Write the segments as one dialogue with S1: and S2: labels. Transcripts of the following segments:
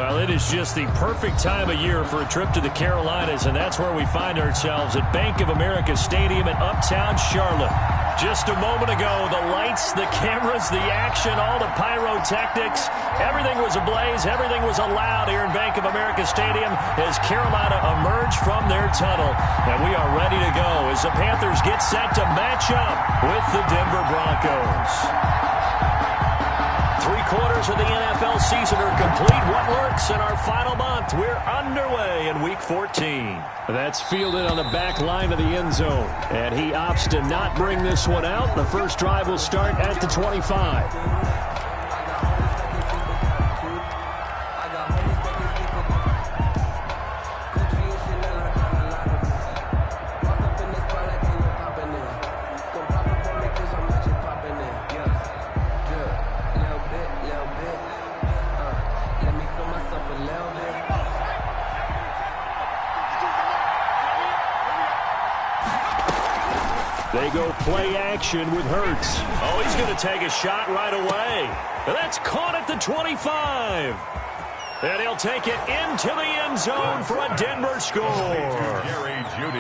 S1: Well, it is just the perfect time of year for a trip to the Carolinas, and that's where we find ourselves at Bank of America Stadium in Uptown Charlotte. Just a moment ago, the lights, the cameras, the action, all the pyrotechnics, everything was ablaze, everything was allowed here in Bank of America Stadium as Carolina emerged from their tunnel. And we are ready to go as the Panthers get set to match up with the Denver Broncos. 3/4 of the NFL season are complete. What lurks in our final month? We're underway in Week 14. That's fielded on the back line of the end zone. And he opts to not bring this one out. The first drive will start at the 25. They go play action with Hurts. Oh, he's going to take a shot right away. That's caught at the 25. And he'll take it into the end zone for a Denver score.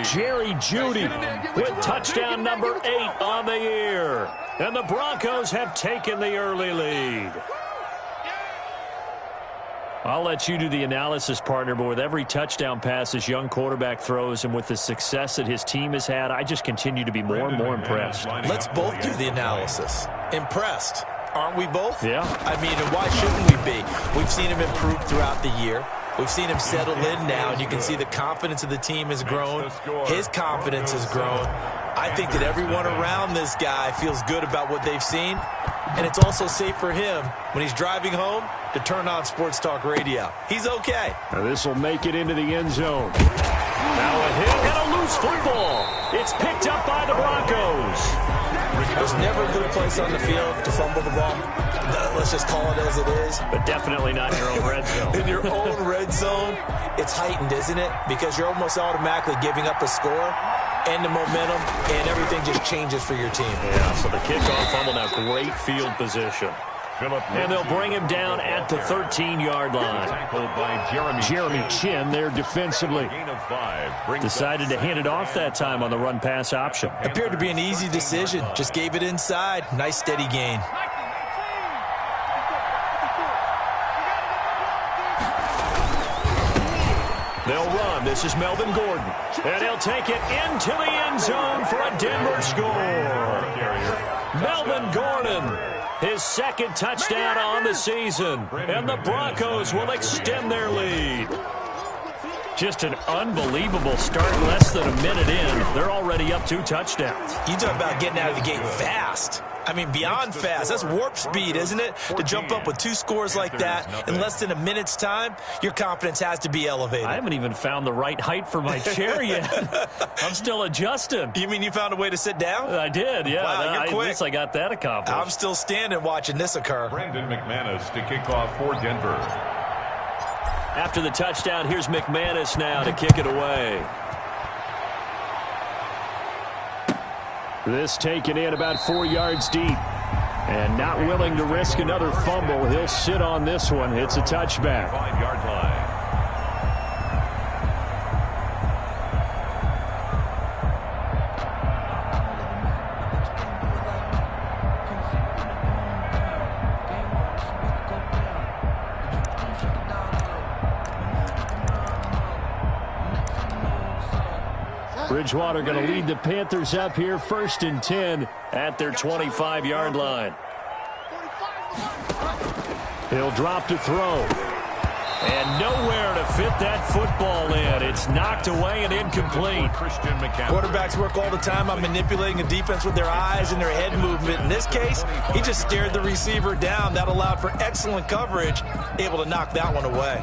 S1: Jerry Jeudy with touchdown number 8 on the year. And the Broncos have taken the early lead. I'll let you do the analysis, partner, but with every touchdown pass this young quarterback throws and with the success that his team has had, I just continue to be more and more impressed.
S2: Let's both do the analysis. Impressed. Aren't we both?
S1: Yeah.
S2: I mean, and why shouldn't we be? We've seen him improve throughout the year. We've seen him settle in now, and you can see the confidence of the team has grown. His confidence has grown. I think that everyone around this guy feels good about what they've seen, and it's also safe for him when he's driving home to turn on Sports Talk Radio. He's okay.
S1: Now this will make it into the end zone. Now a hit and a loose football. It's picked up by the Broncos.
S2: There's never a good place on the field to fumble the ball. Let's just call it as it is.
S1: But definitely not in your own red zone.
S2: In your own red zone, it's heightened, isn't it? Because you're almost automatically giving up a score and the momentum, and everything just changes for your team.
S1: Yeah, so the kickoff fumble now, great field position. And they'll bring him down at the 13-yard line. Jeremy Chin there defensively. Decided to hand it off that time on the run-pass option.
S2: Appeared to be an easy decision. Just gave it inside. Nice steady gain.
S1: They'll run. This is Melvin Gordon. And he'll take it into the end zone for a Denver score. Melvin Gordon, his second touchdown on the season. And the Broncos will extend their lead. Just an unbelievable start. Less than a minute in, they're already up 2 touchdowns.
S2: You talk about getting out of the gate fast. I mean, beyond fast. That's warp speed, isn't it? To jump up with 2 scores like that in less than a minute's time, your confidence has to be elevated.
S1: I haven't even found the right height for my chair yet. I'm still adjusting.
S2: You mean you found a way to sit down?
S1: I did, yeah.
S2: Wow, you're quick.
S1: At least I got that accomplished.
S2: I'm still standing watching this occur.
S3: Brandon McManus to kick off for Denver.
S1: After the touchdown, here's McManus now to kick it away. This taken in about 4 yards deep. And not willing to risk another fumble. He'll sit on this one. It's a touchback.
S3: 5-yard line.
S1: Bridgewater going to lead the Panthers up here, 1st and 10 at their 25-yard line. He'll drop to throw. And nowhere to fit that football in. It's knocked away and incomplete.
S2: Quarterbacks work all the time on manipulating a defense with their eyes and their head movement. In this case, he just stared the receiver down. That allowed for excellent coverage, able to knock that one away.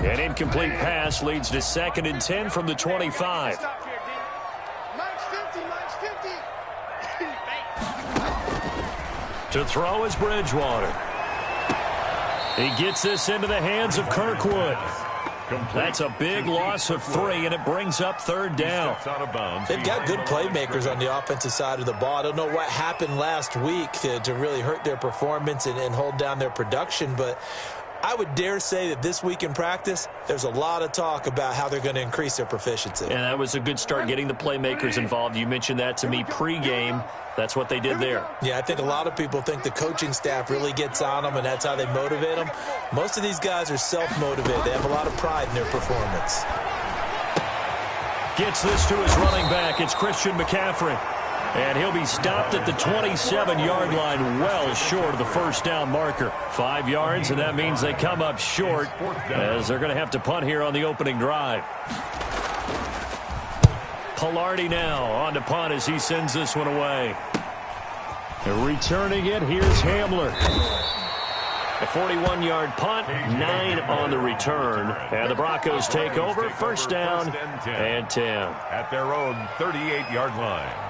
S1: An incomplete pass leads to 2nd and 10 from the 25. To throw is Bridgewater. He gets this into the hands of Kirkwood. That's a big loss of 3, and it brings up third down.
S2: They've got good playmakers on the offensive side of the ball. I don't know what happened last week to really hurt their performance and hold down their production, but I would dare say that this week in practice, there's a lot of talk about how they're going to increase their proficiency.
S1: And that was a good start, getting the playmakers involved. You mentioned that to me pregame. That's what they did there.
S2: Yeah, I think a lot of people think the coaching staff really gets on them, and that's how they motivate them. Most of these guys are self-motivated. They have a lot of pride in their performance.
S1: Gets this to his running back. It's Christian McCaffrey. And he'll be stopped at the 27-yard line, well short of the first down marker. 5 yards, and that means they come up short as they're going to have to punt here on the opening drive. Pilardi now on to punt as he sends this one away. And returning it, here's Hamler. A 41-yard punt, 9 on the return. And the Broncos take over, first down and 10.
S3: At their own 38-yard line.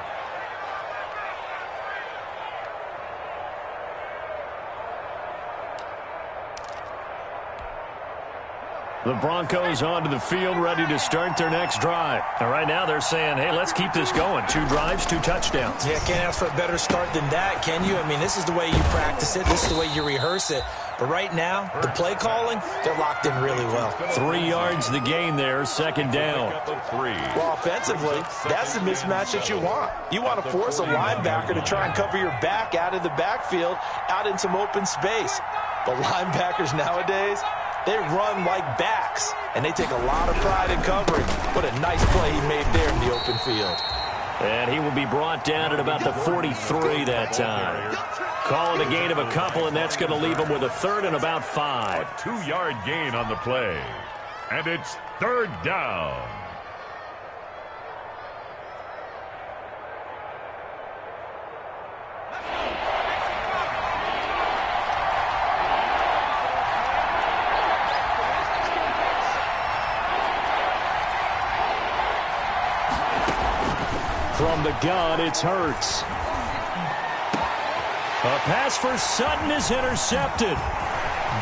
S1: The Broncos onto the field, ready to start their next drive. And right now they're saying, hey, let's keep this going. 2 drives, 2 touchdowns.
S2: Yeah, can't ask for a better start than that, can you? I mean, this is the way you practice it. This is the way you rehearse it. But right now, the play calling, they're locked in really well.
S1: 3 yards the gain there, second down.
S2: Well, offensively, that's the mismatch that you want. You want to force a linebacker to try and cover your back out of the backfield, out in some open space. But linebackers nowadays, they run like backs, and they take a lot of pride in covering. What a nice play he made there in the open field.
S1: And he will be brought down at about the 43 that time. Calling a gain of a couple, and that's going to leave him with a third and about 5.
S3: A 2-yard gain on the play. And it's third down.
S1: From the gun, it's Hurts. A pass for Sutton is intercepted.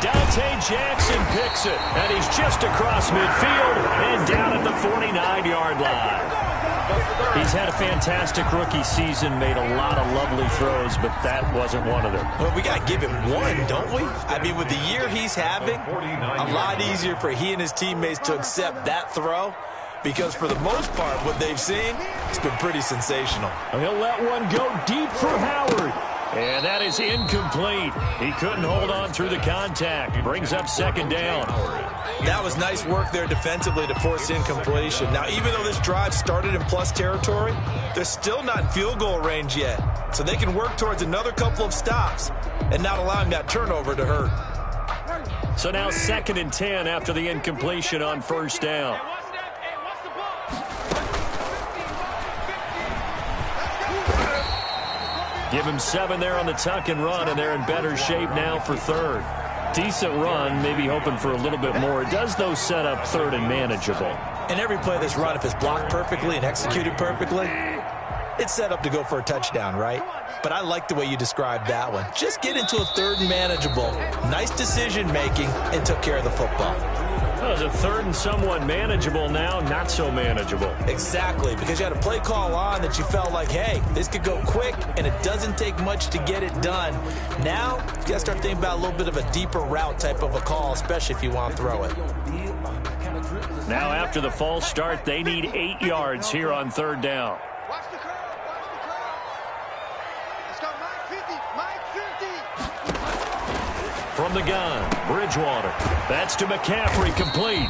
S1: Dante Jackson picks it, and he's just across midfield and down at the 49-yard line. He's had a fantastic rookie season, made a lot of lovely throws, but that wasn't one of them.
S2: Well, we got to give him one, don't we? I mean, with the year he's having, a lot easier for he and his teammates to accept that throw. Because for the most part, what they've seen, it's been pretty sensational.
S1: He'll let one go deep for Howard. And that is incomplete. He couldn't hold on through the contact. Brings up second down.
S2: That was nice work there defensively to force incompletion. Now, even though this drive started in plus territory, they're still not in field goal range yet. So they can work towards another couple of stops and not allowing that turnover to hurt.
S1: So now 2nd and 10 after the incompletion on first down. Give him 7 there on the tuck and run, and they're in better shape now for third. Decent run, maybe hoping for a little bit more. It does, though, set up third and manageable.
S2: And every play that's run, if it's blocked perfectly and executed perfectly, it's set up to go for a touchdown, right? But I like the way you described that one. Just get into a third and manageable. Nice decision-making and took care of the football.
S1: Well, it's a third and somewhat manageable now, not so manageable.
S2: Exactly, because you had a play call on that you felt like, hey, this could go quick, and it doesn't take much to get it done. Now, you got to start thinking about a little bit of a deeper route type of a call, especially if you want to throw it.
S1: Now, after the false start, they need 8 yards here on third down. From the gun, Bridgewater. That's to McCaffrey, complete.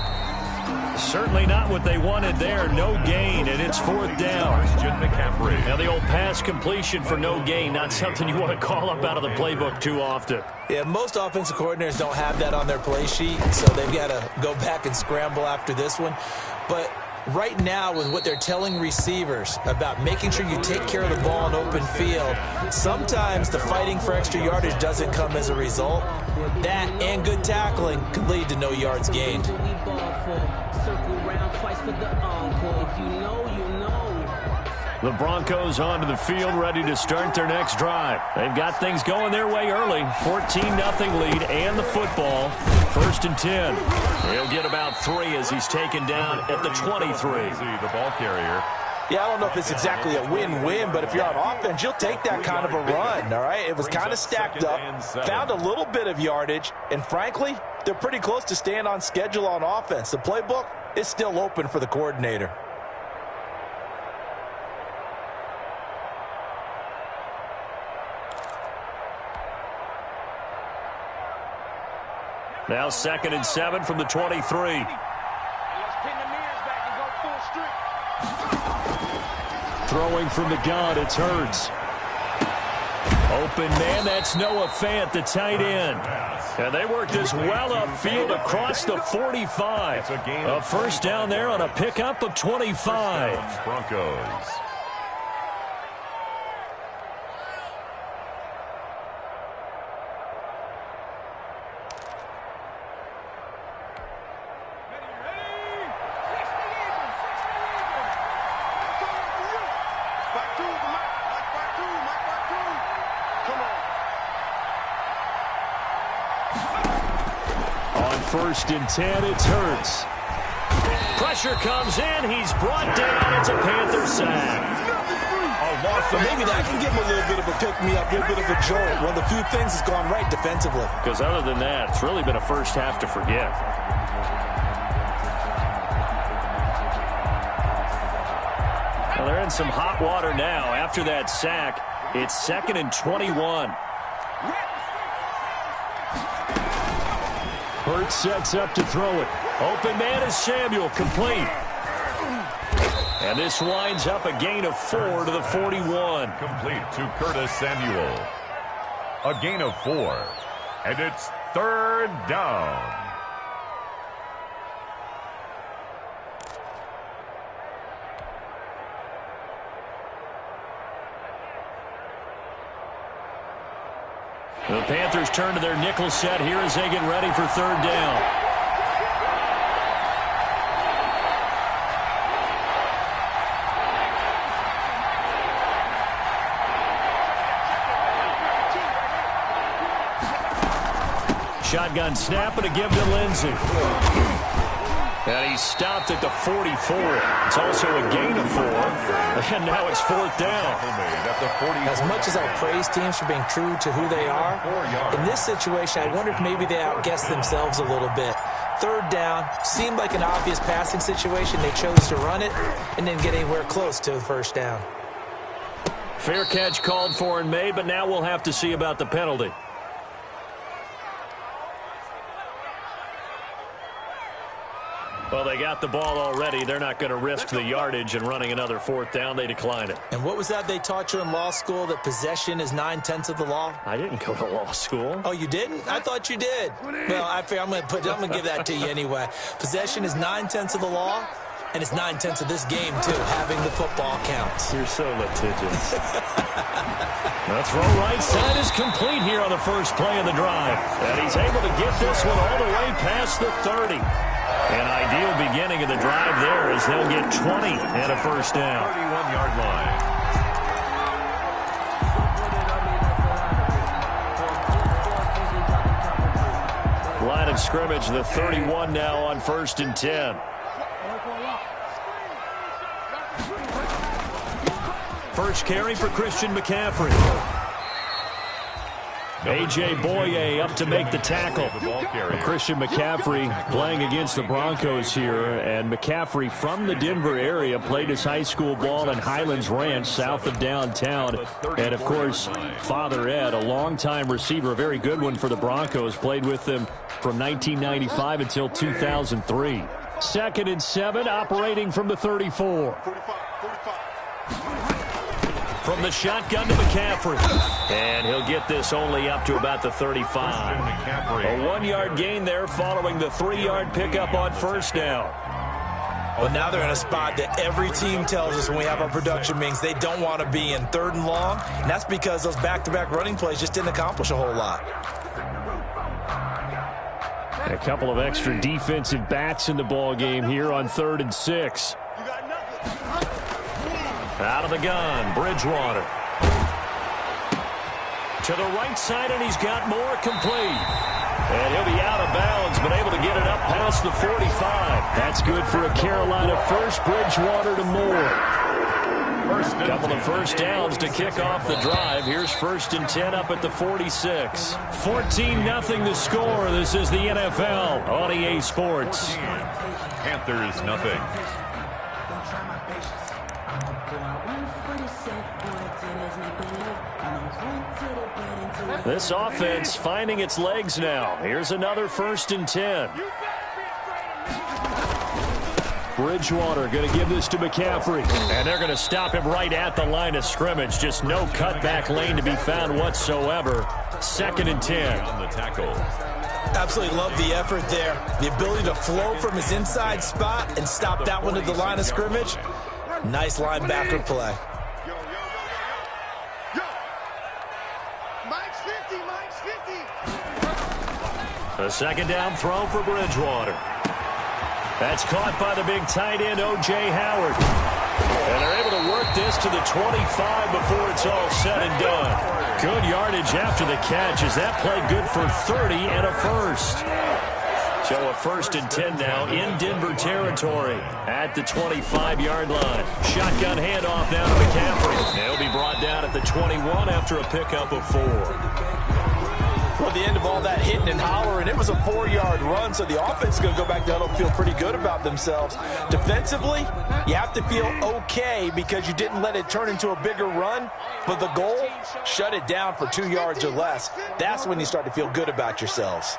S1: Certainly not what they wanted there. No gain, and it's 4th down. Now the old pass completion for no gain, not something you want to call up out of the playbook too often.
S2: Yeah, most offensive coordinators don't have that on their play sheet, so they've got to go back and scramble after this one. But right now, with what they're telling receivers about making sure you take care of the ball in open field, sometimes the fighting for extra yardage doesn't come as a result. That and good tackling could lead to no yards gained.
S1: The Broncos onto the field, ready to start their next drive. They've got things going their way early. 14-0 lead and the football. 1st and 10. He'll get about 3 as he's taken down at the 23.
S3: The ball carrier.
S2: Yeah, I don't know if it's exactly a win-win, but if you're on offense, you'll take that kind of a run, all right? It was kind of stacked up, found a little bit of yardage, and frankly, they're pretty close to staying on schedule on offense. The playbook is still open for the coordinator.
S1: Now 2nd and 7 from the 23. Throwing from the gun, it's Hurts. Open man, that's Noah Fant, the tight end. And they work this well upfield across the 45. A first down there on a pickup of 25.
S3: Broncos.
S1: First and 10, it's Hurts. Pressure comes in. He's brought down. It's a Panther sack.
S2: But maybe that can give him a little bit of a pick-me-up, a little bit of a jolt. One of the few things that's gone right defensively.
S1: Because other than that, it's really been a first half to forget. Well, they're in some hot water now. After that sack, it's 2nd and 21. Hurts sets up to throw it. Open man is Samuel, complete. And this winds up a gain of 4 to the 41.
S3: Complete to Curtis Samuel. A gain of 4. And it's 3rd down.
S1: The Panthers turn to their nickel set here as they get ready for 3rd down. Shotgun snap and a give to Lindsey. And he's stopped at the 44. It's also a gain of 4. And now it's 4th down.
S2: As much as I praise teams for being true to who they are, in this situation, I wonder if maybe they outguessed themselves a little bit. 3rd down, seemed like an obvious passing situation. They chose to run it and didn't get anywhere close to the 1st down.
S1: Fair catch called for and made, but now we'll have to see about the penalty. Well, they got the ball already. They're not going to risk the yardage and running another 4th down. They decline it.
S2: And what was that they taught you in law school, that possession is 9/10 of the law?
S1: I didn't go to law school.
S2: Oh, you didn't? I thought you did. Well, I'm going to give that to you anyway. Possession is 9/10 of the law, and it's 9/10 of this game, too. Having the football counts.
S1: You're so litigious. The throw right side is complete here on the first play of the drive. And he's able to get this one all the way past the 30. An ideal beginning of the drive there as they'll get 20 and a first down.
S3: 31-yard line.
S1: Line of scrimmage, the 31 now on 1st and 10. First carry for Christian McCaffrey. A.J. Boye up to make the tackle. Christian McCaffrey playing against the Broncos here. And McCaffrey from the Denver area played his high school ball in Highlands Ranch south of downtown. And, of course, Father Ed, a longtime receiver, a very good one for the Broncos, played with them from 1995 until 2003. 2nd and 7, operating from the 34. From the shotgun to McCaffrey. And he'll get this only up to about the 35. A 1-yard gain there following the 3-yard pickup on 1st down.
S2: Well, now they're in a spot that every team tells us when we have our production meetings they don't want to be in, 3rd and long. And that's because those back-to-back running plays just didn't accomplish a whole lot.
S1: A couple of extra defensive backs in the ball game here on 3rd and 6. Out of the gun, Bridgewater. To the right side, and he's got more, complete. And he'll be out of bounds, but able to get it up past the 45. That's good for a Carolina first. Bridgewater to Moore. Couple of first downs to kick off the drive. Here's 1st and 10 up at the 46. 14-0 the score. This is the NFL on EA Sports.
S3: Panthers nothing.
S1: This offense finding its legs now. Here's another 1st and 10. Bridgewater going to give this to McCaffrey. And they're going to stop him right at the line of scrimmage. Just no cutback lane to be found whatsoever. 2nd and 10.
S3: On the tackle.
S2: Absolutely love the effort there. The ability to flow from his inside spot and stop that one at the line of scrimmage. Nice linebacker play.
S1: A 2nd down throw for Bridgewater. That's caught by the big tight end, O.J. Howard. And they're able to work this to the 25 before it's all said and done. Good yardage after the catch. Is that play good for 30 and a first? So a 1st and 10 now in Denver territory at the 25-yard line. Shotgun handoff now to McCaffrey. He'll be brought down at the 21 after a pickup of 4.
S2: Well, the end of all that hitting and hollering, it was a 4-yard run, so the offense is going to go back to huddle and feel pretty good about themselves. Defensively, you have to feel okay because you didn't let it turn into a bigger run, but the goal, shut it down for 2 yards or less. That's when you start to feel good about yourselves.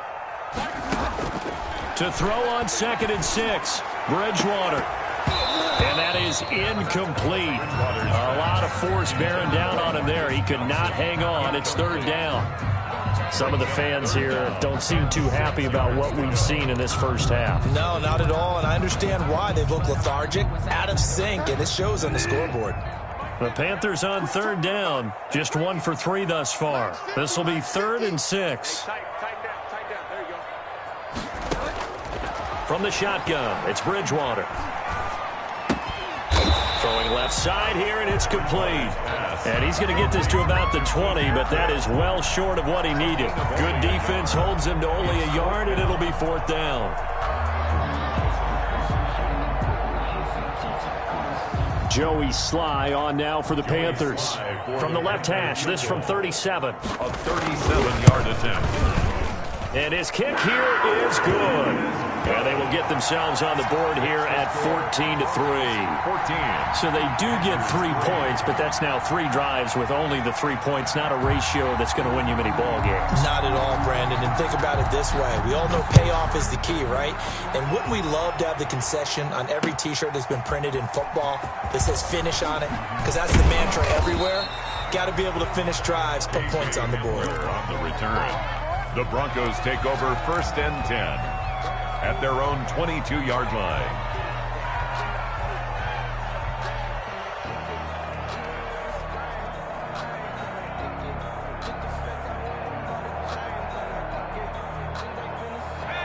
S1: To throw on 2nd and 6, Bridgewater. And that is incomplete. A lot of force bearing down on him there. He could not hang on. It's 3rd down. Some of the fans here don't seem too happy about what we've seen in this first half.
S2: No, not at all, and I understand why. They look lethargic, out of sync, and it shows on the scoreboard.
S1: The Panthers on 3rd down, just 1 for 3 thus far. This will be 3rd and 6. From the shotgun, it's Bridgewater. Throwing left side here, and it's complete. And he's going to get this to about the 20, but that is well short of what he needed. Good defense holds him to only a yard, and it'll be 4th down. Joey Sly on now for the Panthers. From the left hash, this from 37.
S3: A 37-yard attempt.
S1: And his kick here is good. And they will get themselves on the board here at 14-3.
S3: 14.
S1: So they do get 3 points, but that's now 3 drives with only the 3 points, not a ratio that's going to win you many ball games.
S2: Not at all, Brandon. And think about it this way. We all know payoff is the key, right? And wouldn't we love to have the concession on every T-shirt that's been printed in football that says finish on it? Because that's the mantra everywhere. Got to be able to finish drives, put points on the board.
S3: On the return, the Broncos take over 1st and 10. At their own 22-yard line.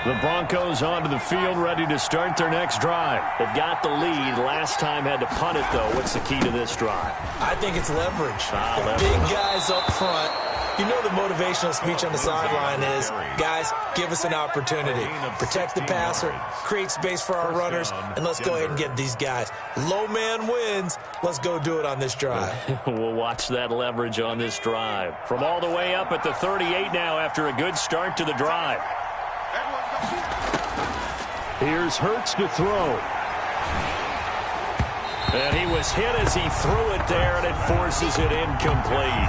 S1: The Broncos onto the field, ready to start their next drive. They've got the lead. Last time had to punt it, though. What's the key to this drive?
S2: I think it's leverage.
S1: Leverage.
S2: Big guys up front. You know the motivational speech on the sideline is, guys, give us an opportunity. Protect the passer, create space for our runners, and let's go ahead and get these guys. Low man wins. Let's go do it on this drive.
S1: We'll watch that leverage on this drive. From all the way up at the 38 now after a good start to the drive. Here's Hurts to throw. And he was hit as he threw it there, and it forces it incomplete.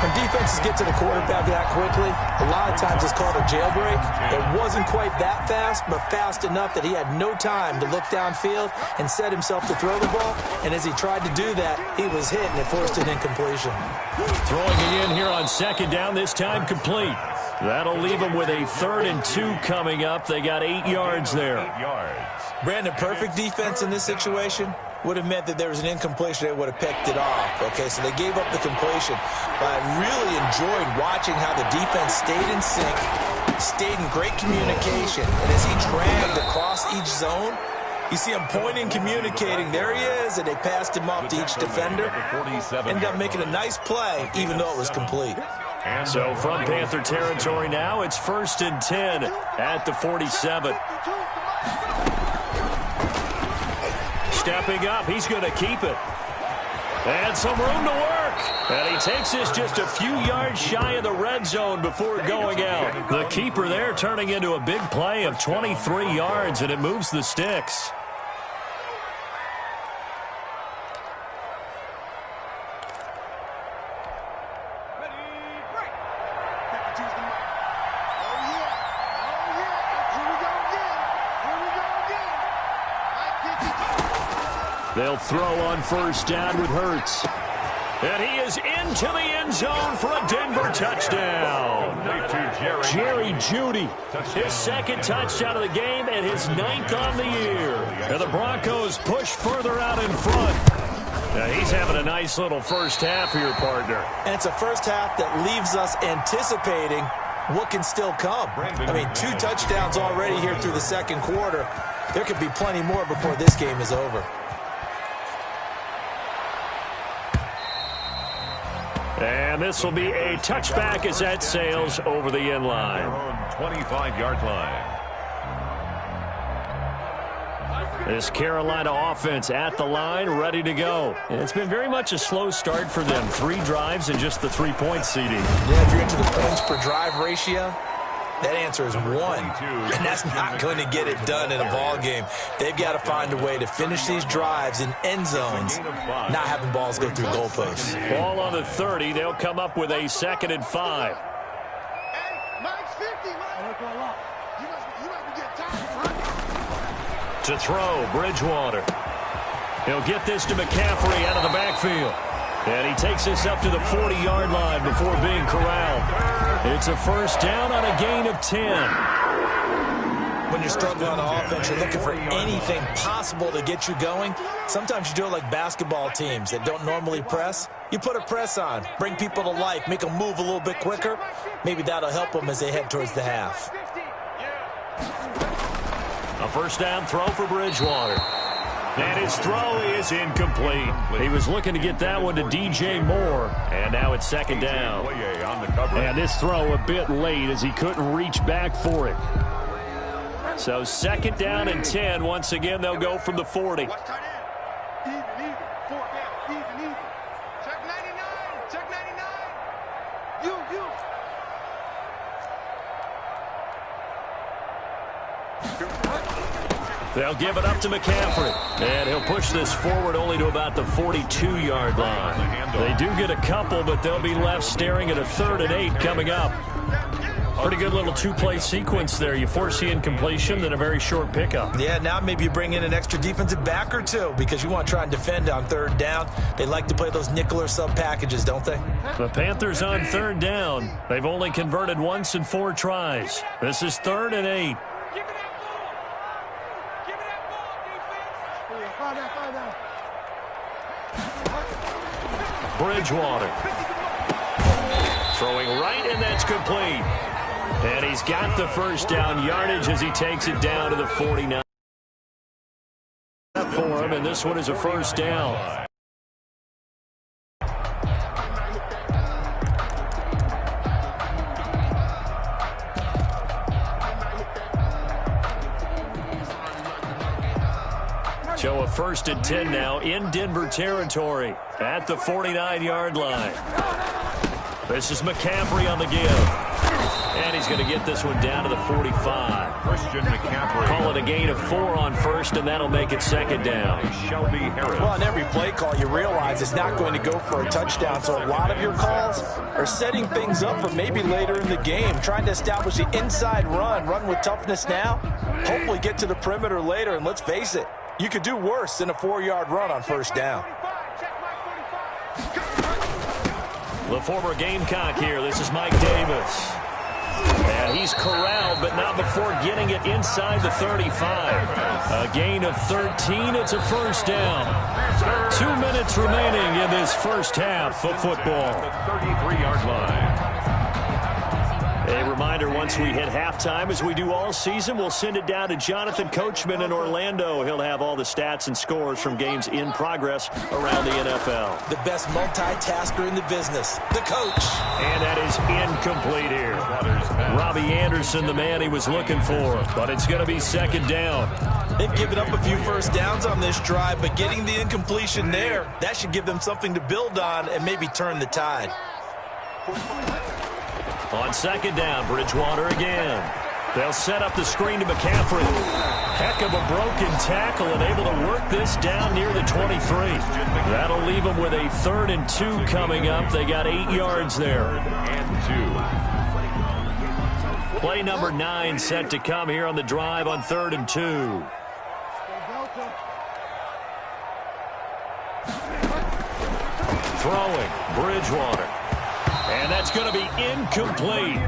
S2: When defenses get to the quarterback that quickly, a lot of times it's called a jailbreak. It wasn't quite that fast, but fast enough that he had no time to look downfield and set himself to throw the ball. And as he tried to do that, he was hit, and it forced an incompletion.
S1: Throwing it in here on 2nd down, this time complete. That'll leave them with a 3rd and 2 coming up. They got 8 yards there.
S3: 8 yards.
S2: Brandon, perfect defense in this situation would have meant that there was an incompletion. They would have picked it off. Okay, so they gave up the completion. But I really enjoyed watching how the defense stayed in sync, stayed in great communication. And as he dragged across each zone, You see him pointing, communicating. There he is, and they passed him off to each defender. Ended up making a nice play, even though it was complete.
S1: So from Panther territory now, it's 1st and 10 at the 47. Stepping up, he's going to keep it. And some room to work. And he takes this just a few yards shy of the red zone before going out. The keeper there turning into a big play of 23 yards, and it moves the sticks. They'll throw on 1st down with Hurts. And he is into the end zone for a Denver touchdown. Jerry Jeudy, his 2nd touchdown of the game and his 9th on the year. And the Broncos push further out in front. Now he's having a nice little first half here, partner.
S2: And it's a first half that leaves us anticipating what can still come. I mean, 2 touchdowns already here through the 2nd quarter. There could be plenty more before this game is over.
S1: And this will be a touchback as that sails over the end line.
S3: 25-yard line.
S1: This Carolina offense at the line, ready to go. And it's been very much a slow start for them. 3 drives and just the 3-point seeding.
S2: Yeah, if you're into the points per drive ratio, that answer is 1. And that's not going to get it done in a ball game. They've got to find a way to finish these drives in end zones, not having balls go through goalposts.
S1: Ball on the 30. They'll come up with a 2nd and 5. To throw, Bridgewater. He'll get this to McCaffrey out of the backfield. And he takes this up to the 40-yard line before being corralled. It's a 1st down on a gain of 10.
S2: When you're struggling on offense, you're looking for anything possible to get you going. Sometimes you do it like basketball teams that don't normally press. You put a press on, bring people to life, make them move a little bit quicker. Maybe that'll help them as they head towards the half.
S1: A 1st down throw for Bridgewater. And his throw is incomplete. He was looking to get that one to DJ Moore. And now it's 2nd down. And this throw a bit late as he couldn't reach back for it. So 2nd down and 10. Once again, they'll go from the 40.
S4: Check 99. Check 99. You.
S1: They'll give it up to McCaffrey. And he'll push this forward only to about the 42-yard line. They do get a couple, but they'll be left staring at a 3rd and 8 coming up. Pretty good little 2-play sequence there. You force the incompletion, then a very short pickup.
S2: Yeah, now maybe you bring in an extra defensive back or 2 because you want to try and defend on 3rd down. They like to play those nickel or sub packages, don't they?
S1: The Panthers on 3rd down. They've only converted once in 4 tries. This is 3rd and 8. Bridgewater. Throwing right, and that's complete. And he's got the 1st down yardage as he takes it down to the 49. For him, and this one is a 1st down. So a 1st and 10 now in Denver territory at the 49-yard line. This is McCaffrey on the give. And he's going to get this one down to the 45.
S3: Christian McCaffrey.
S1: Call it a gain of 4 on 1st, and that'll make it 2nd down.
S3: Shelby Harris.
S2: Well, on every play call, you realize it's not going to go for a touchdown. So a lot of your calls are setting things up for maybe later in the game, trying to establish the inside run with toughness now, hopefully get to the perimeter later. And let's face it, you could do worse than a 4-yard run on 1st down.
S1: The former Gamecock here. This is Mike Davis. And he's corralled, but not before getting it inside the 35. A gain of 13. It's a 1st down. 2 minutes remaining in this first half of football.
S3: The 33-yard line.
S1: A reminder, once we hit halftime, as we do all season, we'll send it down to Jonathan Coachman in Orlando. He'll have all the stats and scores from games in progress around the NFL.
S2: The best multitasker in the business, the coach.
S1: And that is incomplete here. Robbie Anderson, the man he was looking for, but it's going to be second down.
S2: They've given up a few first downs on this drive, but getting the incompletion there, that should give them something to build on and maybe turn the tide.
S1: On second down, Bridgewater again. They'll set up the screen to McCaffrey. Heck of a broken tackle and able to work this down near the 23. That'll leave them with a 3rd and 2 coming up. They got 8 yards there.
S3: And 2.
S1: Play number 9 set to come here on the drive on 3rd and 2. Throwing, Bridgewater. And that's going to be incomplete.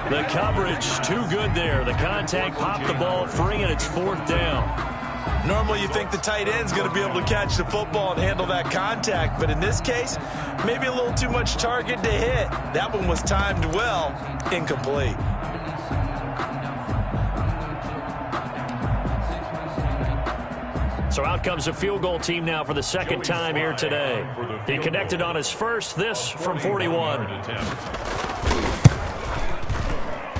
S1: The coverage too good there. The contact popped the ball free, and it's 4th down.
S2: Normally you think the tight end's going to be able to catch the football and handle that contact, but in this case, maybe a little too much target to hit. That one was timed well, incomplete.
S1: So out comes a field goal team now for the second time here today. He connected on his first, this from 41.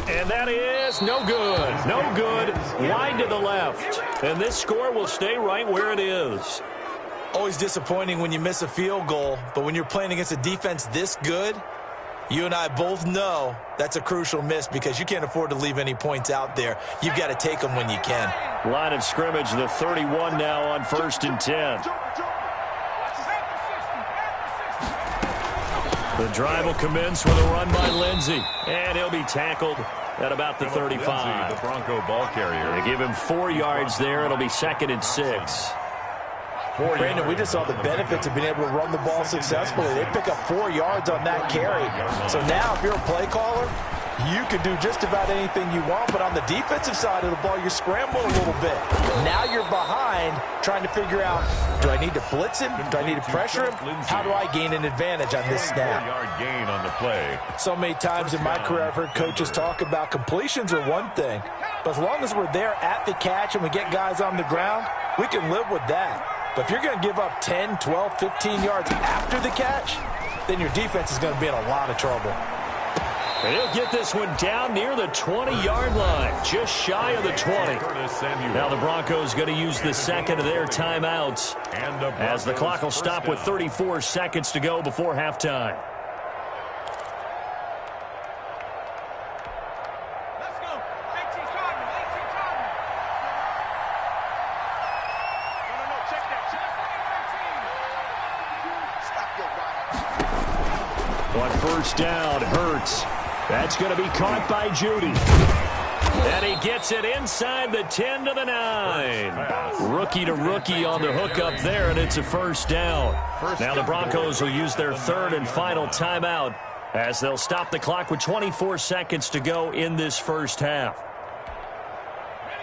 S1: And that is no good. No good. Wide to the left. And this score will stay right where it is.
S2: Always disappointing when you miss a field goal, but when you're playing against a defense this good, you and I both know that's a crucial miss because you can't afford to leave any points out there. You've got to take them when you can.
S1: Line of scrimmage, the 31 now on 1st and 10. The drive will commence with a run by Lindsey. And he'll be tackled at about the 35.
S3: The Bronco ball carrier.
S1: They give him 4 yards there. It'll be 2nd and 6.
S2: Brandon, we just saw the benefits of being able to run the ball successfully. They pick up 4 yards on that carry. So now if you're a play caller, you can do just about anything you want, but on the defensive side of the ball, you're scrambling a little bit. Now you're behind trying to figure out, do I need to blitz him? Do I need to pressure him? How do I gain an advantage on this snap?
S3: Yard gain on the play.
S2: So many times in my career I've heard coaches talk about completions are one thing, but as long as we're there at the catch and we get guys on the ground, we can live with that. But if you're going to give up 10, 12, 15 yards after the catch, then your defense is going to be in a lot of trouble.
S1: And he'll get this one down near the 20-yard line, just shy of the 20. Now the Broncos going to use the second of their timeouts as the clock will stop with 34 seconds to go before halftime. On 1st down, Hurts. That's going to be caught by Judy. And he gets it inside the 10 to the 9. Rookie to rookie on the hook up there, and it's a 1st down. Now the Broncos will use their 3rd and final timeout as they'll stop the clock with 24 seconds to go in this first half.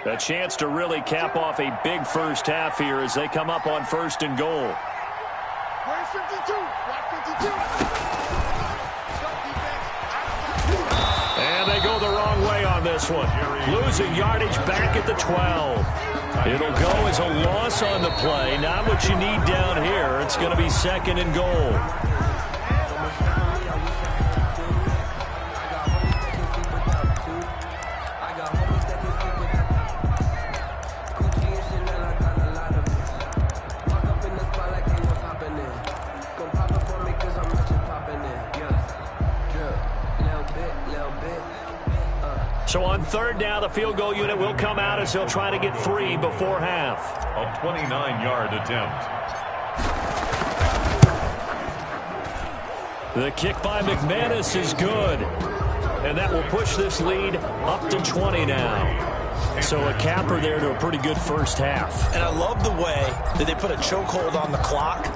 S1: A chance to really cap off a big first half here as they come up on 1st and goal.
S4: Where's 52? Block 52.
S1: And they go the wrong way on this one. Losing yardage back at the 12. It'll go as a loss on the play. Not what you need down here. It's going to be 2nd and goal. So on 3rd down, the field goal unit will come out as they'll try to get 3 before half.
S3: A 29-yard attempt.
S1: The kick by McManus is good. And that will push this lead up to 20 now. So a capper there to a pretty good first half.
S2: And I love the way that they put a chokehold on the clock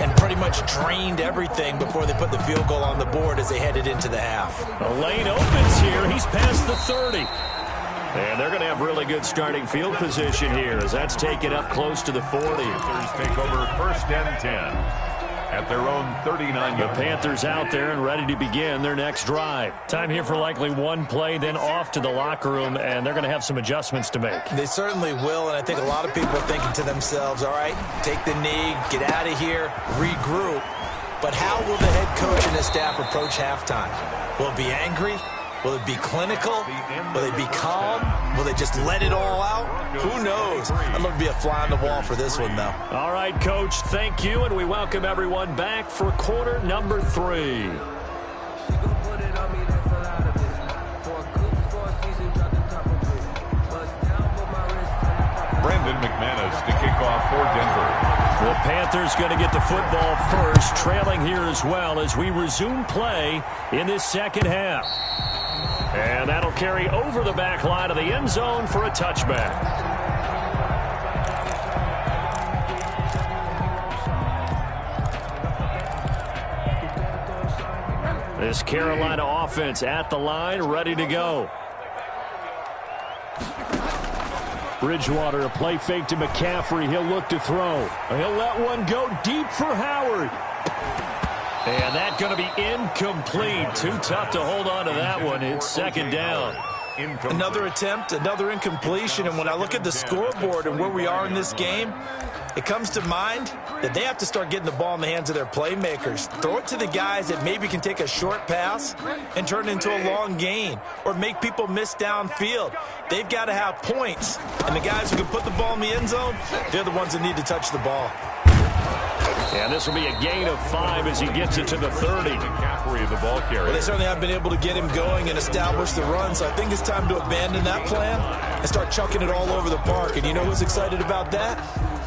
S2: and pretty much drained everything before they put the field goal on the board as they headed into the half.
S1: A lane opens here. He's past the 30. And they're going to have really good starting field position here as that's taken up close to the 40.
S3: Panthers take over 1st and 10. at their own 39.
S1: The Panthers out there and ready to begin their next drive. Time here for likely one play, then off to the locker room, and they're going to have some adjustments to make.
S2: They certainly will, and I think a lot of people are thinking to themselves, all right, take the knee, get out of here, regroup. But how will the head coach and his staff approach halftime? Will it be angry? Will it be clinical? Will they be calm? Will they just let it all out? Who knows? I'd love to be a fly on the wall for this one, though.
S1: All right, Coach, thank you, and we welcome everyone back for quarter number 3.
S3: Brandon McManus to kick off for Denver.
S1: The Panthers going to get the football first, trailing here as well as we resume play in this second half. And that'll carry over the back line of the end zone for a touchback. This Carolina offense at the line, ready to go. Bridgewater, a play fake to McCaffrey. He'll look to throw. He'll let one go deep for Howard. And that's going to be incomplete. Too tough to hold on to that one. It's second down.
S2: Another attempt, another incompletion. And when I look at the scoreboard and where we are in this game, it comes to mind that they have to start getting the ball in the hands of their playmakers. Throw it to the guys that maybe can take a short pass and turn it into a long gain or make people miss downfield. They've got to have points. And the guys who can put the ball in the end zone, they're the ones that need to touch the ball.
S1: And this will be a gain of 5 as he gets it to the 30.
S3: McCaffrey, the ball carrier.
S2: Well, they certainly have been able to get him going and establish the run, so I think it's time to abandon that plan and start chucking it all over the park. And you know who's excited about that?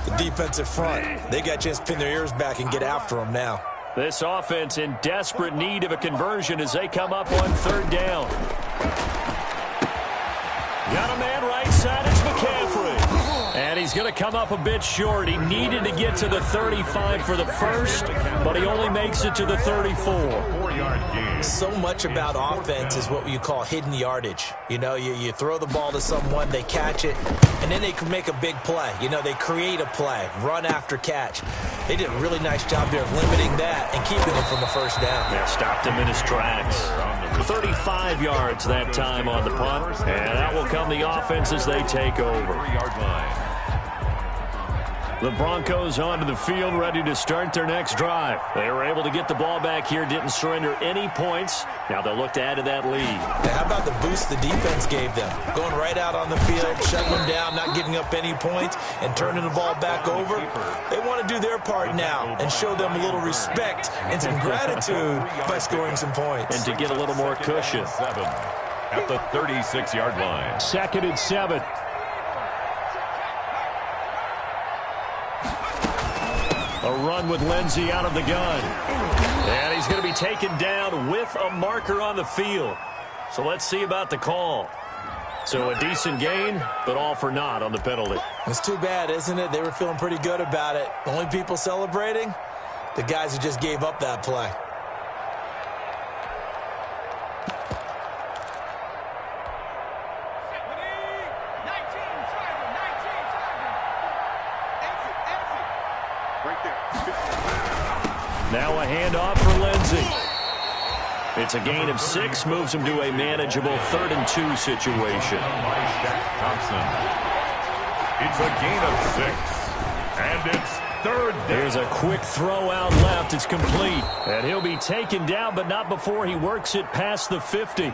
S2: The defensive front. They got a chance to pin their ears back and get after him now.
S1: This offense in desperate need of a conversion as they come up on third down. Got a man right side. It's McCaffrey. And he's going to come up a bit short. He needed to get to the 35 for the first, but he only makes it to the 34.
S3: 4-yard gain.
S2: So much about offense is what you call hidden yardage. You know, you throw the ball to someone, they catch it, and then they can make a big play. You know, they create a play, run after catch. They did a really nice job there of limiting that and keeping him from the first down.
S1: Yeah, stopped him in his tracks. 35 yards that time on the punt, and that will come the offense as they take over.
S3: 3-yard line.
S1: The Broncos onto the field, ready to start their next drive. They were able to get the ball back here, didn't surrender any points. Now they'll look to add to that lead.
S2: Now, how about the boost the defense gave them? Going right out on the field, shutting them down, not giving up any points, and turning the ball back over. They want to do their part now and show them a little respect and some gratitude by scoring some points.
S1: And to get a little more cushion.
S3: 7 at the 36-yard line.
S1: 2nd and 7. A run with Lindsey out of the gun. And he's going to be taken down with a marker on the field. So let's see about the call. So a decent gain, but all for naught on the penalty.
S2: It's too bad, isn't it? They were feeling pretty good about it. The only people celebrating, the guys who just gave up that play.
S1: Now a handoff for Lindsey. It's a gain of 6, moves him to a manageable 3rd and 2 situation.
S3: By Shaq Thompson. It's a gain of 6, and it's 3rd down.
S1: There's a quick throw out left. It's complete. And he'll be taken down, but not before he works it past the 50.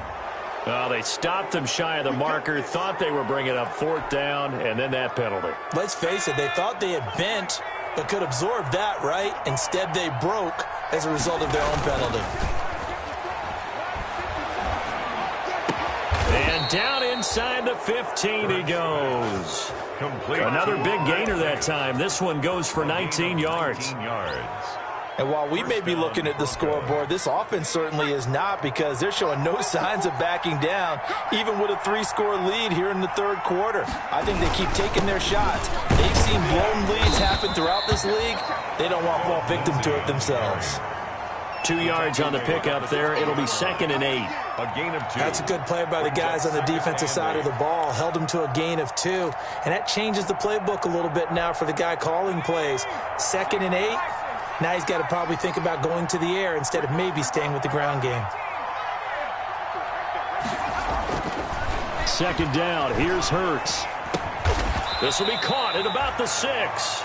S1: They stopped him shy of the marker, thought they were bringing up 4th down, and then that penalty.
S2: Let's face it, they thought they had bent, but could absorb that, right? Instead, they broke as a result of their own penalty.
S1: And down inside the 15 he goes.
S3: Complete.
S1: Another big gainer that time. This one goes for 19 yards.
S3: 19 yards.
S2: And while we may be looking at the scoreboard, this offense certainly is not, because they're showing no signs of backing down, even with a 3-score lead here in the 3rd quarter. I think they keep taking their shots. They've seen blown leads happen throughout this league. They don't want to fall victim to it themselves.
S1: 2 yards on the pickup there. It'll be 2nd and 8.
S3: A gain of 2.
S2: That's a good play by the guys on the defensive side of the ball. Held them to a gain of 2. And that changes the playbook a little bit now for the guy calling plays. 2nd and 8. Now he's got to probably think about going to the air instead of maybe staying with the ground game.
S1: Second down, here's Hurts. This will be caught at about the 6.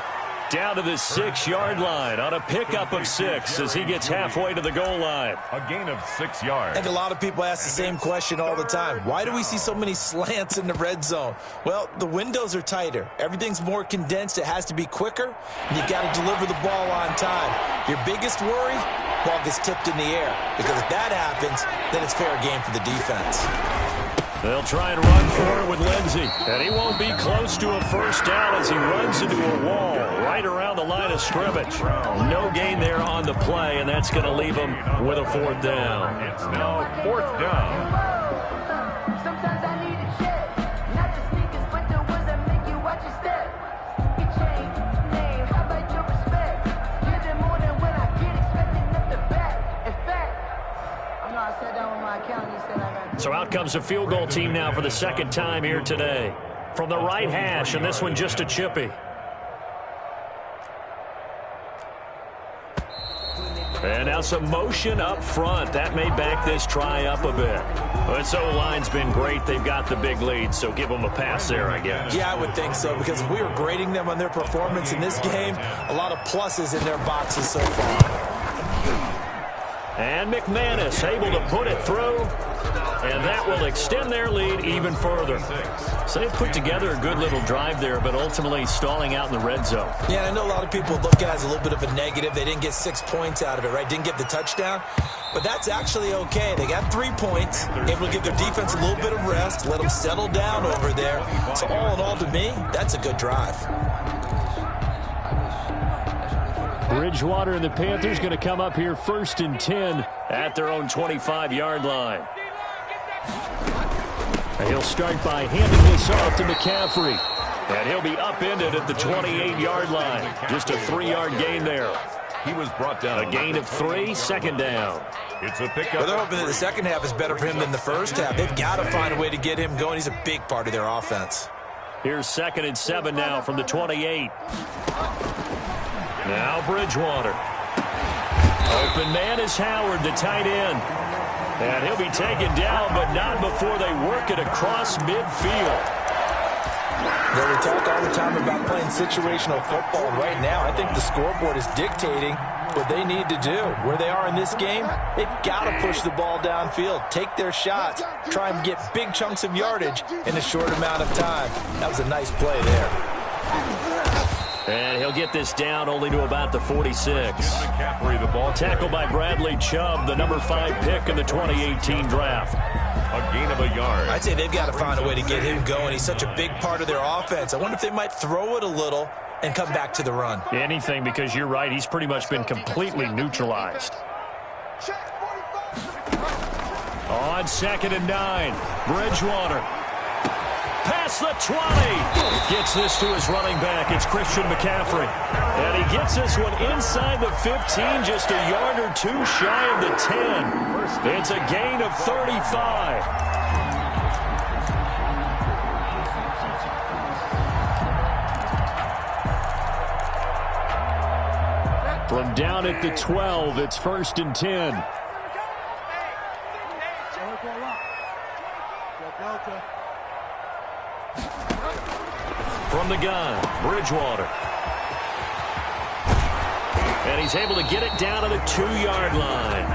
S1: Down to the 6-yard line on a pickup of 6 as he gets halfway to the goal line.
S3: A gain of 6 yards.
S2: I think a lot of people ask the same question all the time. Why do we see so many slants in the red zone? Well, the windows are tighter. Everything's more condensed. It has to be quicker, and you've got to deliver the ball on time. Your biggest worry? Ball gets tipped in the air, because if that happens, then it's fair game for the defense.
S1: They'll try and run for it with Lindsey. And he won't be close to a first down as he runs into a wall right around the line of scrimmage. No gain there on the play, and that's going to leave him with a 4th down.
S3: It's now 4th down.
S5: Sometimes I need a check. Not just sneakers, but the ones that make you watch your step. Your chain, name, how about your respect? Living more than when I get expecting up the back. In fact, I know I sat down with my accountant, he said I got.
S1: So out comes a field goal team now for the second time here today. From the right hash, and this one just a chippy. And now some motion up front. That may back this try up a bit. This O-line's been great. They've got the big lead, so give them a pass there, I guess.
S2: Yeah, I would think so, because if we were grading them on their performance in this game, a lot of pluses in their boxes so far.
S1: And McManus able to put it through, and that will extend their lead even further. So they've put together a good little drive there, but ultimately stalling out in the red zone.
S2: Yeah, and I know a lot of people look at it as a little bit of a negative. They didn't get 6 points out of it, right? Didn't get the touchdown. But that's actually okay. They got 3 points, able to give their defense a little bit of rest, let them settle down over there. So all in all, to me, that's a good drive.
S1: Bridgewater and the Panthers going to come up here 1st and 10 at their own 25-yard line. And he'll start by handing this off to McCaffrey. And he'll be upended at the 28-yard line. Just a 3-yard gain there.
S3: He was brought down.
S1: A gain of 3, 2nd down.
S3: It's a pickup.
S2: Well, they're hoping that the second half is better for him than the first half. They've got to find a way to get him going. He's a big part of their offense.
S1: Here's 2nd and 7 now from the 28. Now Bridgewater. Open man is Howard, the tight end. And he'll be taken down, but not before they work it across midfield.
S2: Yeah, we talk all the time about playing situational football. Right now, I think the scoreboard is dictating what they need to do. Where they are in this game, they've got to push the ball downfield, take their shots, try and get big chunks of yardage in a short amount of time. That was a nice play there.
S1: And he'll get this down only to about the 46. Tackled by Bradley Chubb, the number 5 pick in the 2018 draft.
S3: A gain of a yard.
S2: I'd say they've got to find a way to get him going. He's such a big part of their offense. I wonder if they might throw it a little and come back to the run.
S1: Anything, because you're right. He's pretty much been completely neutralized. On 2nd and 9, Bridgewater. Past the 20. Gets this to his running back. It's Christian McCaffrey. And he gets this one inside the 15, just a yard or 2 shy of the 10. It's a gain of 35. From down at the 12, it's 1st and 10. From the gun, Bridgewater. And he's able to get it down to the 2-yard line.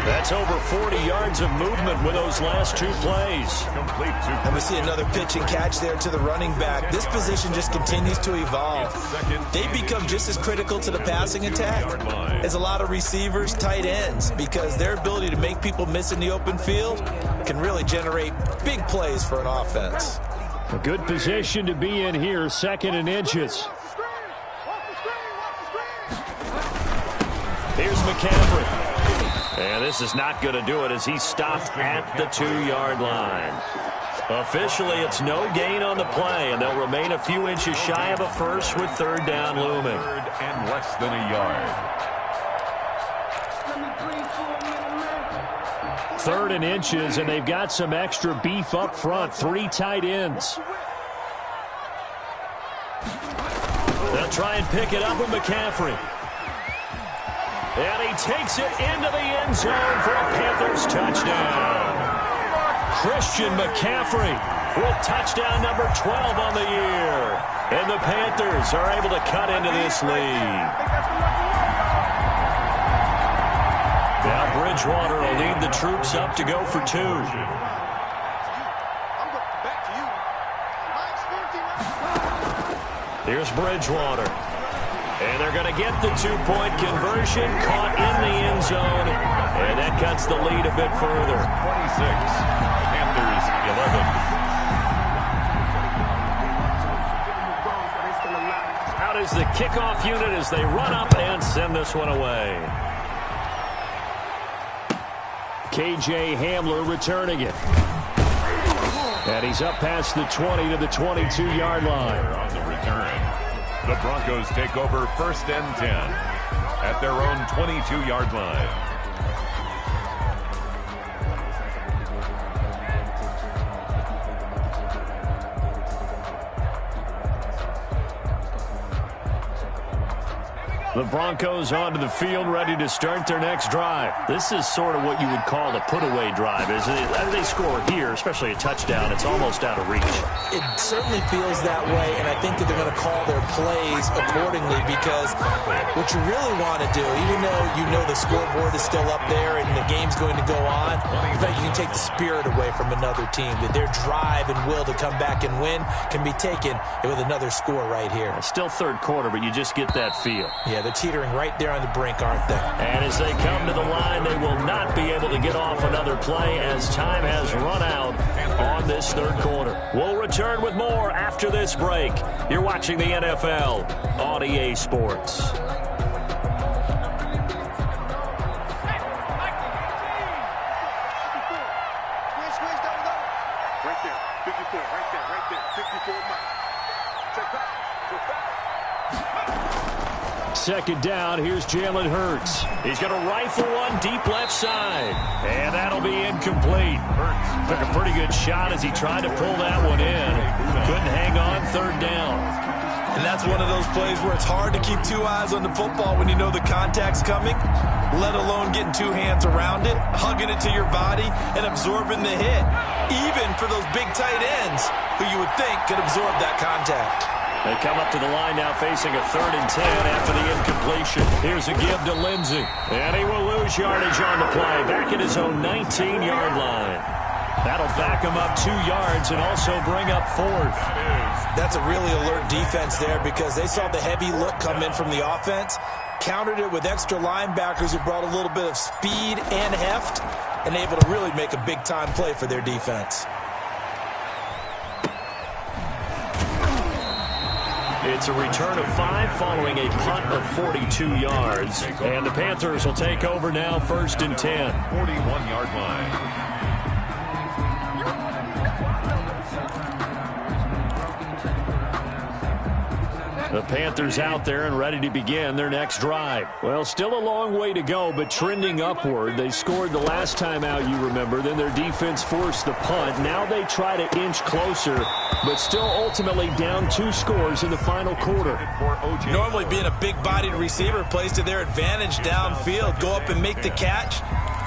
S1: That's over 40 yards of movement with those last 2 plays.
S2: And we see another pitch and catch there to the running back. This position just continues to evolve. They become just as critical to the passing attack as a lot of receivers, tight ends, because their ability to make people miss in the open field can really generate big plays for an offense.
S1: A good position to be in here, 2nd and inches. Here's McCaffrey. And this is not going to do it as he stopped at the 2-yard line. Officially, it's no gain on the play, and they'll remain a few inches shy of a first with 3rd down looming.
S3: 3rd and less than a yard.
S1: 3rd and inches, and they've got some extra beef up front. 3 tight ends. They'll try and pick it up with McCaffrey. And he takes it into the end zone for a Panthers touchdown. Christian McCaffrey with touchdown number 12 on the year. And the Panthers are able to cut into this lead. Now Bridgewater will lead the troops up to go for 2. Here's Bridgewater. And they're going to get the 2-point conversion, caught in the end zone, and that cuts the lead a bit further.
S3: 26, Panthers 11.
S1: Out is the kickoff unit as they run up and send this one away. KJ Hamler returning it. And he's up past the 20 to the 22-yard line.
S3: On the return, the Broncos take over 1st and 10 at their own 22-yard line.
S1: The Broncos onto the field, ready to start their next drive. This is sort of what you would call a put-away drive, isn't it? As they score here, especially a touchdown, it's almost out of reach.
S2: It certainly feels that way, and I think that they're going to call their plays accordingly because what you really want to do, even though you know the scoreboard is still up there and the game's going to go on, in fact, you can take the spirit away from another team, that their drive and will to come back and win can be taken with another score right here.
S1: It's still third quarter, but you just get that feel.
S2: Yeah, they're teetering right there on the brink, aren't they?
S1: And as they come to the line, they will not be able to get off another play as time has run out on this third quarter. We'll return with more after this break. You're watching the NFL on EA Sports. Second down, here's Jalen Hurts. He's going to rifle one deep left side. And that'll be incomplete. Hurts took a pretty good shot as he tried to pull that one in. Couldn't hang on, third down.
S2: And that's one of those plays where it's hard to keep 2 eyes on the football when you know the contact's coming, let alone getting 2 hands around it, hugging it to your body, and absorbing the hit. Even for those big tight ends who you would think could absorb that contact.
S1: They come up to the line now facing a 3rd and 10 after the incompletion. Here's a give to Lindsey. And he will lose yardage on the play. Back at his own 19-yard line. That'll back him up 2 yards and also bring up 4th.
S2: That's a really alert defense there because they saw the heavy look come in from the offense, countered it with extra linebackers who brought a little bit of speed and heft, and able to really make a big-time play for their defense.
S1: It's a return of 5 following a punt of 42 yards. And the Panthers will take over now 1st and 10.
S3: 41-yard line.
S1: The Panthers out there and ready to begin their next drive. Well, still a long way to go, but trending upward. They scored the last time out, you remember. Then their defense forced the punt. Now they try to inch closer, but still ultimately down 2 scores in the final quarter.
S2: Normally being a big-bodied receiver plays to their advantage downfield. Go up and make the catch,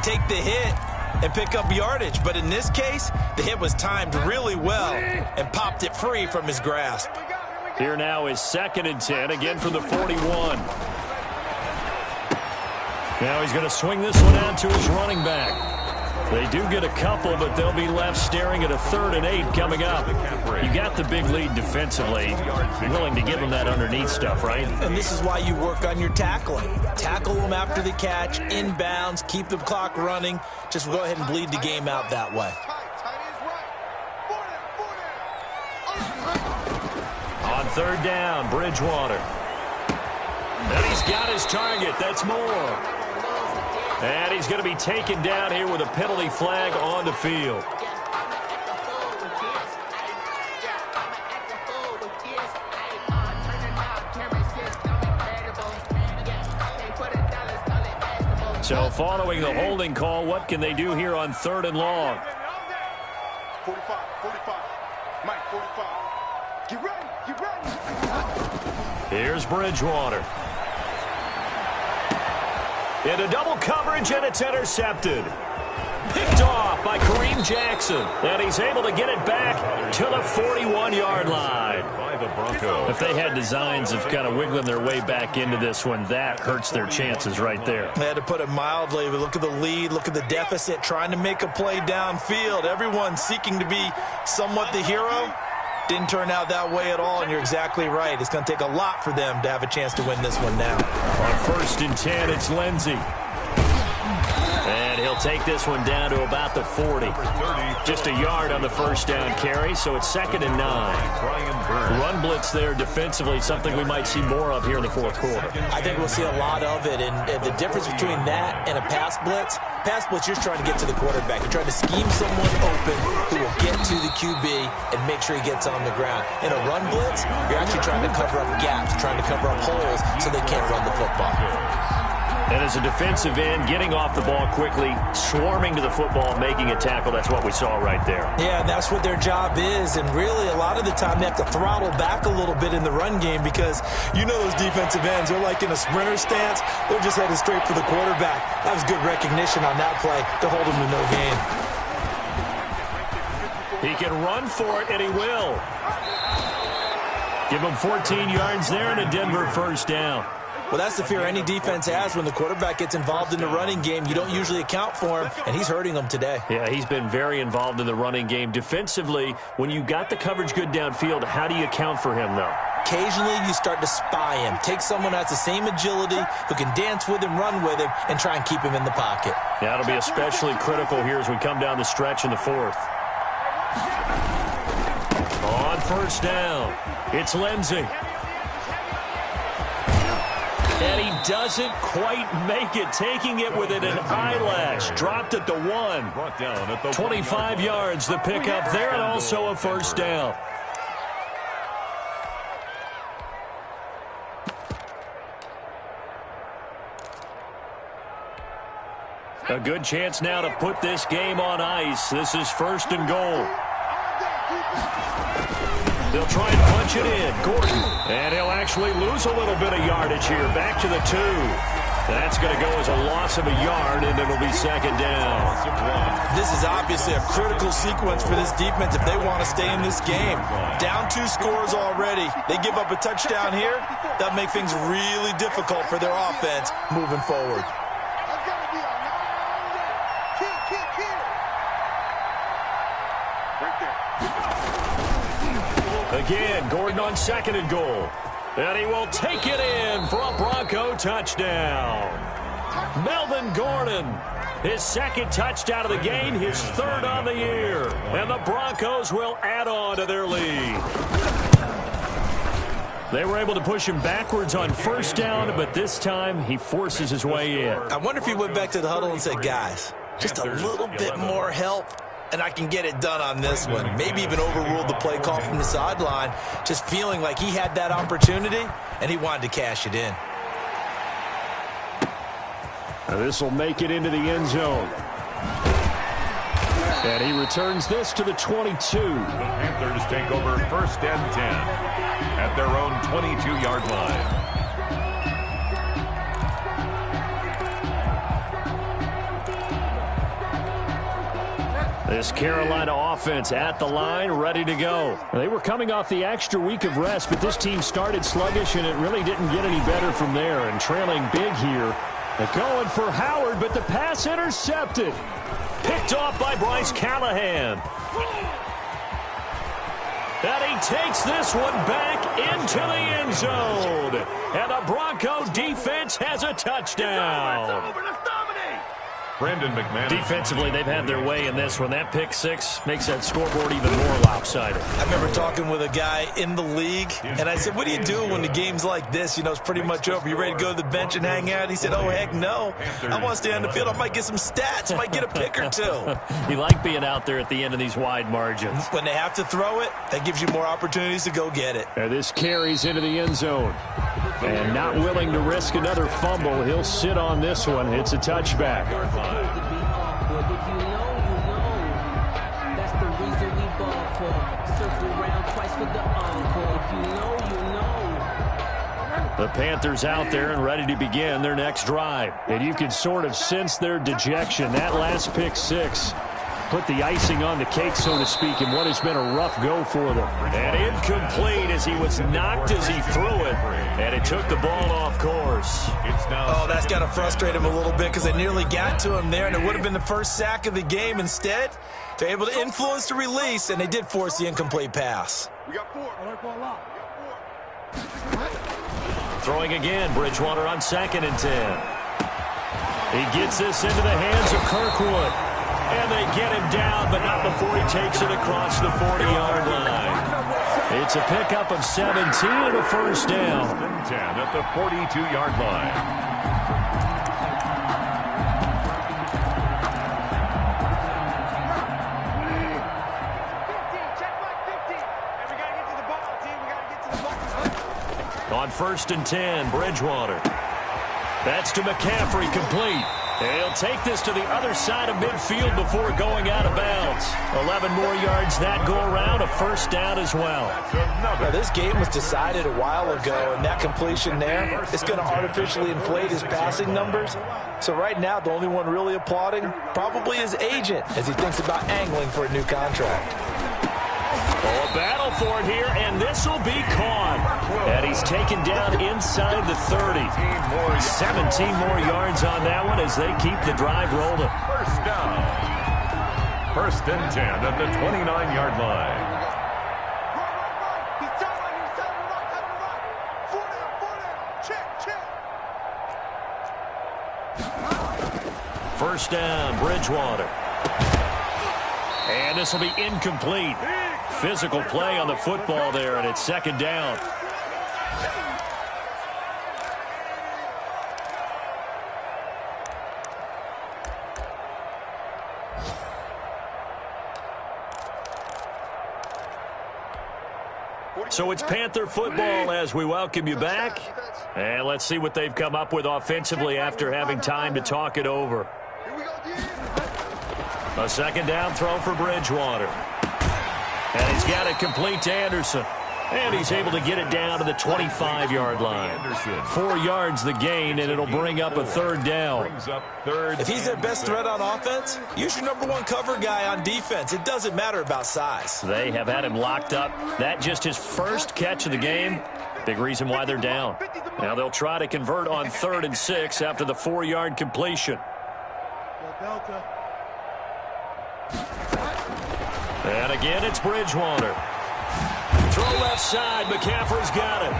S2: take the hit, and pick up yardage. But in this case, the hit was timed really well and popped it free from his grasp.
S1: Here now is 2nd and 10, again from the 41. Now he's going to swing this one out to his running back. They do get a couple, but they'll be left staring at a 3rd and 8 coming up. You got the big lead defensively. Willing to give them that underneath stuff, right?
S2: And this is why you work on your tackling. Tackle them after the catch, inbounds, keep the clock running. Just go ahead and bleed the game out that way.
S1: On 3rd down, Bridgewater. And he's got his target. That's Moore. And he's going to be taken down here with a penalty flag on the field. So following the holding call, what can they do here on 3rd and long?
S4: 45. Mike, 45. Get ready.
S1: Here's Bridgewater. Into double coverage, and it's intercepted. Picked off by Kareem Jackson. And he's able to get it back to the 41-yard line.
S3: By the Broncos.
S1: If they had designs of kind of wiggling their way back into this one, that hurts their chances right there.
S2: They had to put it mildly, but look at the lead, look at the deficit, trying to make a play downfield. Everyone seeking to be somewhat the hero. Didn't turn out that way at all, and you're exactly right. It's going to take a lot for them to have a chance to win this one now.
S1: On 1st and 10, it's Lindsey. And he'll take this one down to about the 40. Just a yard on the first down carry, so it's 2nd and 9. Run blitz there defensively, something we might see more of here in the fourth quarter.
S2: I think we'll see a lot of it, and the difference between that and a pass blitz, you're trying to get to the quarterback. You're trying to scheme someone open who will get to the QB and make sure he gets on the ground. In a run blitz, you're actually trying to cover up gaps, trying to cover up holes so they can't run the football.
S1: And as a defensive end, getting off the ball quickly, swarming to the football, making a tackle, that's what we saw right there.
S2: Yeah, that's what their job is, and really a lot of the time they have to throttle back a little bit in the run game because you know those defensive ends, they're like in a sprinter stance, they're just headed straight for the quarterback. That was good recognition on that play to hold him to no gain.
S1: He can run for it, and he will. Give him 14 yards there and a Denver first down.
S2: Well, that's the fear any defense has when the quarterback gets involved in the running game. You don't usually account for him, and he's hurting them today.
S1: Yeah, he's been very involved in the running game. Defensively, when you got the coverage good downfield, how do you account for him, though?
S2: Occasionally, you start to spy him. Take someone that's the same agility, who can dance with him, run with him, and try and keep him in the pocket.
S1: That'll be especially critical here as we come down the stretch in the fourth. On 1st down, it's Lindsey. And he doesn't quite make it, taking it within an eyelash. Dropped at the 1.
S3: Brought down at the
S1: 25 yards, the pickup there, and also a first down. A good chance now to put this game on ice. This is 1st and goal. They'll try and punch it in. Gordon. And he'll actually lose a little bit of yardage here. Back to the 2. That's going to go as a loss of a yard, and it'll be 2nd down.
S2: This is obviously a critical sequence for this defense if they want to stay in this game. Down 2 scores already. They give up a touchdown here. That'll make things really difficult for their offense moving forward.
S1: Again, Gordon on 2nd and goal. And he will take it in for a Bronco touchdown. Melvin Gordon, his 2nd touchdown of the game, his 3rd on the year. And the Broncos will add on to their lead. They were able to push him backwards on 1st down, but this time he forces his way in.
S2: I wonder if he went back to the huddle and said, guys, just a little bit more help, and I can get it done on this one. Maybe even overruled the play call from the sideline, just feeling like he had that opportunity, and he wanted to cash it in.
S1: This will make it into the end zone. And he returns this to the 22.
S3: The Panthers take over 1st and 10 at their own 22-yard line.
S1: This Carolina offense at the line, ready to go. They were coming off the extra week of rest, but this team started sluggish, and it really didn't get any better from there. And trailing big here. They're going for Howard, but the pass intercepted. Picked off by Bryce Callahan. And he takes this one back into the end zone. And the Bronco defense has a touchdown.
S3: Brandon McManus.
S1: Defensively, they've had their way in this one. That pick 6 makes that scoreboard even more lopsided.
S2: I remember talking with a guy in the league, and I said, what do you do when the game's like this? You know, it's pretty much over. You ready to go to the bench and hang out? He said, oh, heck no. I want to stay on the field. I might get some stats. I might get a pick or 2.
S1: You like being out there at the end of these wide margins.
S2: When they have to throw it, that gives you more opportunities to go get it.
S1: And this carries into the end zone. And not willing to risk another fumble, he'll sit on this one. It's a touchback. The Panthers out there and ready to begin their next drive. And you can sort of sense their dejection. That last pick six put the icing on the cake, so to speak, in what has been a rough go for them. And incomplete as he was knocked as he threw it. And it took the ball off course.
S2: Oh, that's got to frustrate him a little bit because they nearly got to him there, and it would have been the first sack of the game. Instead, they're able to influence the release, and they did force the incomplete pass.
S4: We got 4.
S1: Throwing again, Bridgewater on 2nd and 10. He gets this into the hands of Kirkwood. And they get him down, but not before he takes it across the 40-yard line. It's a pickup of 17 and a first down.
S3: 10 at the 42-yard line.
S1: On 1st and 10, Bridgewater. That's to McCaffrey, complete. He'll take this to the other side of midfield before going out of bounds. 11 more yards that go around, a first down as well.
S2: Now, this game was decided a while ago, and that completion there is going to artificially inflate his passing numbers. So right now, the only one really applauding probably his agent as he thinks about angling for a new contract.
S1: Oh, a battle for it here, and this will be caught. And he's taken down inside the 30. 17 more yards on that one as they keep the drive rolling.
S3: First down. 1st and 10 at the 29-yard line.
S4: He's telling right. 4 down. Check.
S1: First down, Bridgewater. And this will be incomplete. Physical play on the football there, and it's 2nd down. So it's Panther football as we welcome you back. And let's see what they've come up with offensively after having time to talk it over. A 2nd down throw for Bridgewater. And he's got it complete to Anderson. And he's able to get it down to the 25-yard line. 4 yards the gain, and it'll bring up a 3rd down.
S2: If he's their best threat on offense, use your #1 cover guy on defense. It doesn't matter about size.
S1: They have had him locked up. That just his first catch of the game. Big reason why they're down. Now they'll try to convert on 3rd and 6 after the 4-yard completion. And again, it's Bridgewater. Throw left side. McCaffrey's got it.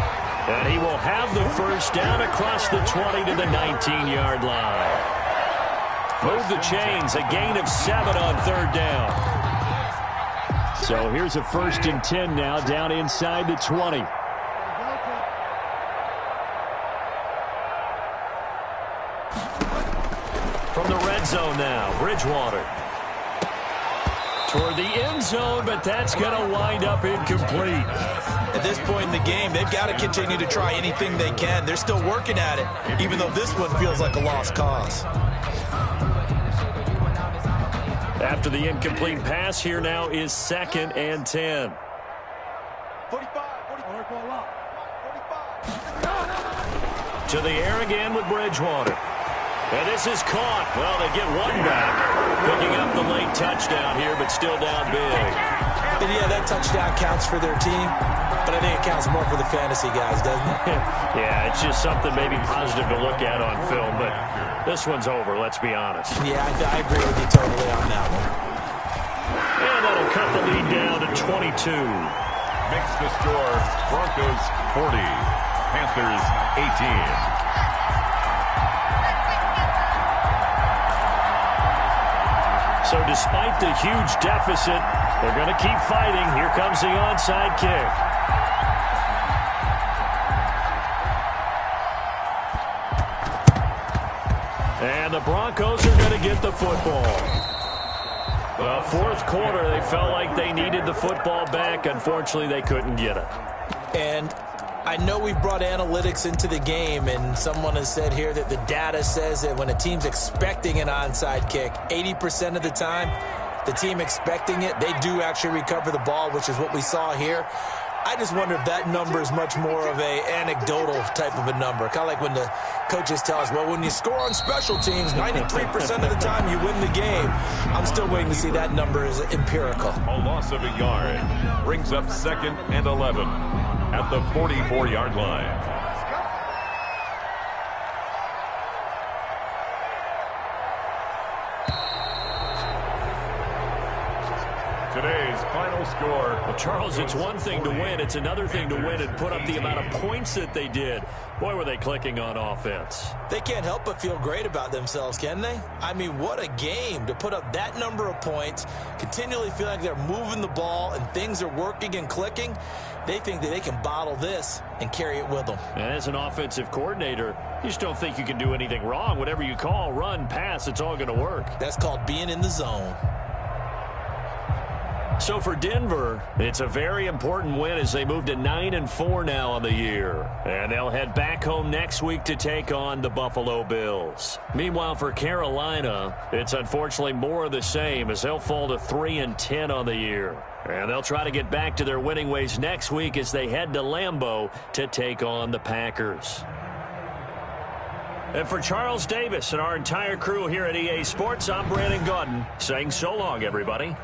S1: And he will have the first down across the 20 to the 19-yard line. Move the chains. A gain of 7 on 3rd down. So here's a 1st and 10 now down inside the 20. From the red zone now, Bridgewater. Toward the end zone, but that's going to wind up incomplete.
S2: At this point in the game, they've got to continue to try anything they can. They're still working at it, even though this one feels like a lost cause.
S1: After the incomplete pass, here now is 2nd and 10.
S4: 45.
S1: To the air again with Bridgewater. And this is caught. Well, they get one back. Picking up the late touchdown here, but still down big.
S2: And yeah, that touchdown counts for their team, but I think it counts more for the fantasy guys, doesn't it?
S1: Yeah, it's just something maybe positive to look at on film, but this one's over, let's be honest.
S2: Yeah, I agree with you totally on that one.
S1: And that'll cut the lead down to 22.
S3: Makes the score Broncos 40, Panthers 18.
S1: So despite the huge deficit, they're going to keep fighting. Here comes the onside kick. And the Broncos are going to get the football. The 4th quarter, they felt like they needed the football back. Unfortunately, they couldn't get it.
S2: And I know we've brought analytics into the game, and someone has said here that the data says that when a team's expecting an onside kick, 80% of the time, the team expecting it, they do actually recover the ball, which is what we saw here. I just wonder if that number is much more of a anecdotal type of a number. Kind of like when the coaches tell us, well, when you score on special teams, 93% of the time you win the game. I'm still waiting to see that number is empirical.
S3: A loss of a yard brings up 2nd and 11 at the 44-yard line. Today's final score.
S1: Well, Charles, it's one thing to win. It's another thing to win and put up the amount of points that they did. Boy, were they clicking on offense.
S2: They can't help but feel great about themselves, can they? I mean, what a game to put up that number of points, continually feel like they're moving the ball and things are working and clicking. They think that they can bottle this and carry it with them.
S1: And as an offensive coordinator, you just don't think you can do anything wrong. Whatever you call, run, pass, it's all going to work.
S2: That's called being in the zone.
S1: So for Denver, it's a very important win as they move to 9-4 now on the year. And they'll head back home next week to take on the Buffalo Bills. Meanwhile, for Carolina, it's unfortunately more of the same as they'll fall to 3-10 on the year. And they'll try to get back to their winning ways next week as they head to Lambeau to take on the Packers. And for Charles Davis and our entire crew here at EA Sports, I'm Brandon Gaudin saying so long, everybody.